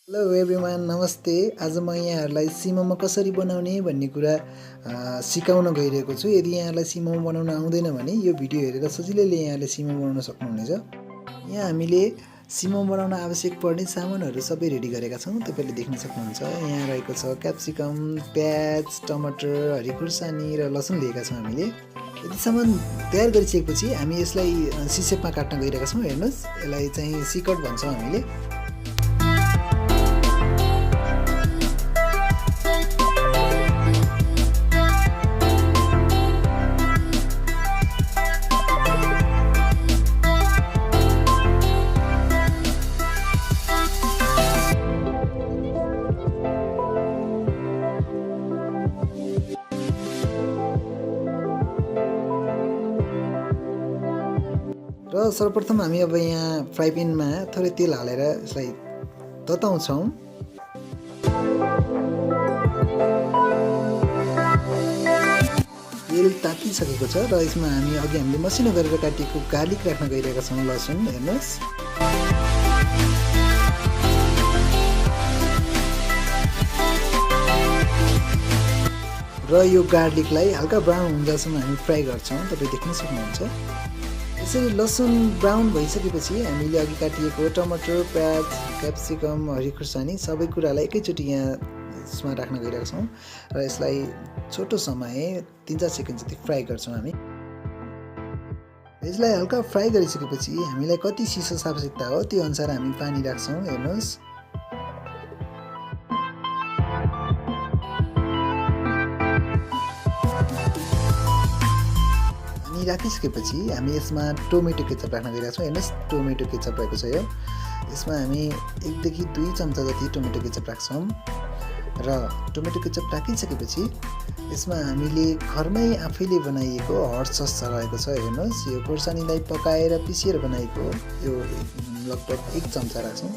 Hello everyone नमस्ते। आज म यहाँहरूलाई सिमोमो कसरी बनाउने भन्ने कुरा सिकाउन गइरहेको छु। यदि यहाँलाई सिमोमो बनाउन आउँदैन भने यो भिडियो हेरेर सजिलैले यहाँले सिमोमो बनाउन सक्नुहुनेछ। यहाँ हामीले सिमोमो बनाउन आवश्यक पर्ने सामानहरू सबै रेडी गरेका छौँ। तपाईले देख्न सक्नुहुन्छ। यहाँ रहेको छ क्याप्सिकम, प्याज, टमाटर, हरी खुर्सानी र लसुन लिएका छौँ हामीले। यति सामान तयार गरिसकेपछि हामी यसलाई सिसेपमा काट्न गइरहेका छौँ। हेर्नुहोस्, यसलाई चाहिँ सिकट भन्छौँ हामीले। र सर्वप्रथम हामी अब यहाँ फ्राई प्यानमा थोरै तेल हालेर यसलाई तताउँछौँ। तेल तातिसकेको छ र यसमा हामीले मसिनो गरेर काटिएको गार्लिक राख्न गइरहेका छौँ। लसुन हेर्नुहोस्, र यो गार्लिकलाई हल्का ब्राउन हुँदासम्म हामी फ्राई गर्छौँ। तपाईँ देख्न सक्नुहुन्छ। यसरी लसुन ब्राउन भइसकेपछि हामीले अघि काटिएको टमाटर, प्याज, क्याप्सिकम, हरी खुर्सानी सबै कुरालाई एकैचोटि यसमा राख्न गइरहेका छौँ र यसलाई छोटो समय 3-4 सेकेन्ड जति फ्राई गर्छौँ हामी। यसलाई हल्का फ्राई गरिसकेपछि हामीलाई कति सिसोस आवश्यकता हो त्यो अनुसार हामी पानी राख्छौँ। हेर्नुहोस्, राखिसकेपछि हामी यसमा टोमेटो केचप राख्न गइरहेको छौँ। हेर्नुहोस्, टोमेटो केचप रहेको छ यो। यसमा हामी 1 देखि 2 चम्चा जति टोमेटो केचप राख्छौँ र टोमेटो केचप राखिसकेपछि यसमा हामीले घरमै आफैले बनाइएको हट सस रहेको छ। हेर्नुहोस्, यो खोर्सानीलाई पकाएर पिसेर बनाएको यो लगभग 1 चम्चा राख्छौँ।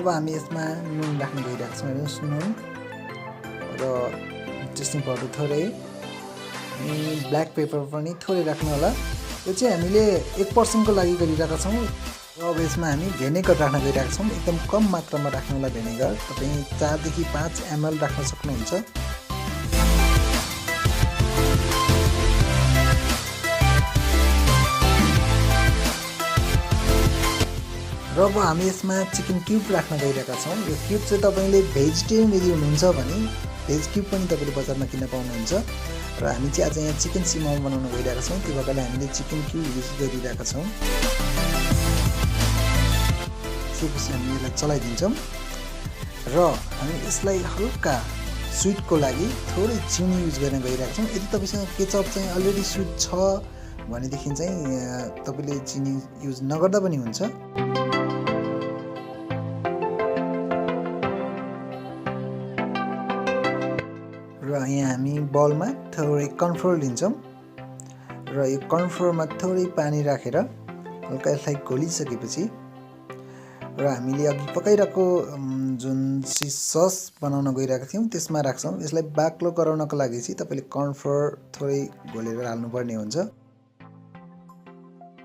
अब हामी यसमा नुन राख्न गइरहेको छौँ। हेर्नुहोस्, नुन र टेस्टिङ पाउडर थोरै, अनि ब्ल्याक पेपर पनि थोरै राख्नु होला। यो चाहिँ हामीले 1% लागि गरिरहेका छौँ। र अब यसमा हामी भेनेगर राख्न गइरहेका छौँ। एकदम कम मात्रामा राख्नु होला भेनेगर। तपाईँ 4 देखि 5 ml राख्न सक्नुहुन्छ। र अब हामी यसमा चिकन क्युब राख्न गइरहेका छौँ। यो क्युब चाहिँ तपाईँले भेजिटेरियन यदि हुनुहुन्छ भने भेज क्युब पनि तपाईँले बजारमा किन्न पाउनुहुन्छ। र हामी चाहिँ आज यहाँ चिकन सिमोमो बनाउन गइरहेका छौँ। त्यो भएकाले हामीले चिकन क्युब युज गरिरहेका छौँ। त्यसपछि हामी यसलाई चलाइदिन्छौँ र हामी यसलाई हल्का स्विटको लागि थोरै चिनी युज गर्न गइरहेका छौँ। यदि तपाईँसँग केचप चाहिँ अलरेडी स्विट छ भनेदेखि चाहिँ तपाईँले चिनी युज नगर्दा पनि हुन्छ। र यहाँ हामी बलमा थोरै कर्नफ्लोर लिन्छौँ र यो कर्नफ्लोरमा थोरै पानी राखेर हल्का यसलाई घोलिसकेपछि र हामीले अघि पकाइरहेको जुन सस बनाउन गइरहेका थियौँ त्यसमा राख्छौँ। यसलाई बाक्लो गराउनको लागि चाहिँ तपाईँले कर्नफ्लोर थोरै घोलेर हाल्नुपर्ने हुन्छ।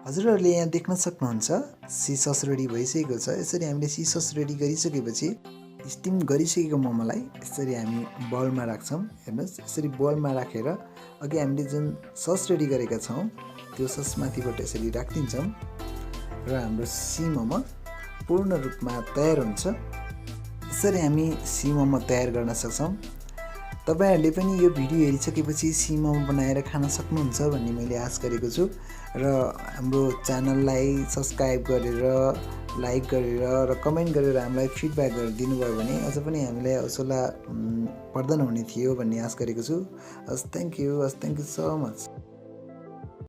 हजुरहरूले यहाँ देख्न सक्नुहुन्छ सस रेडी भइसकेको छ। यसरी हामीले सस रेडी गरिसकेपछि स्टिम गरिसकेको मोमोलाई यसरी हामी बलमा राख्छौँ। हेर्नुहोस्, यसरी बलमा राखेर अघि हामीले जुन सस रेडी गरेका छौँ त्यो सस माथिबाट यसरी राखिदिन्छौँ र हाम्रो सिमोमो पूर्ण रूपमा तयार हुन्छ। यसरी हामी सिमोमो तयार गर्न सक्छौँ। तपाईँहरूले पनि यो भिडियो हेरिसकेपछि सिमोमो बनाएर खान सक्नुहुन्छ भन्ने मैले आश गरेको छु। र हाम्रो च्यानललाई सब्सक्राइब गरेर, लाइक गरेर र कमेन्ट गरेर हामीलाई फिडब्याक दिनुभयो भने अझ पनि हामीलाई हौसला वर्धन हुने थियो भन्ने आश गरेको छु। Thank you so much.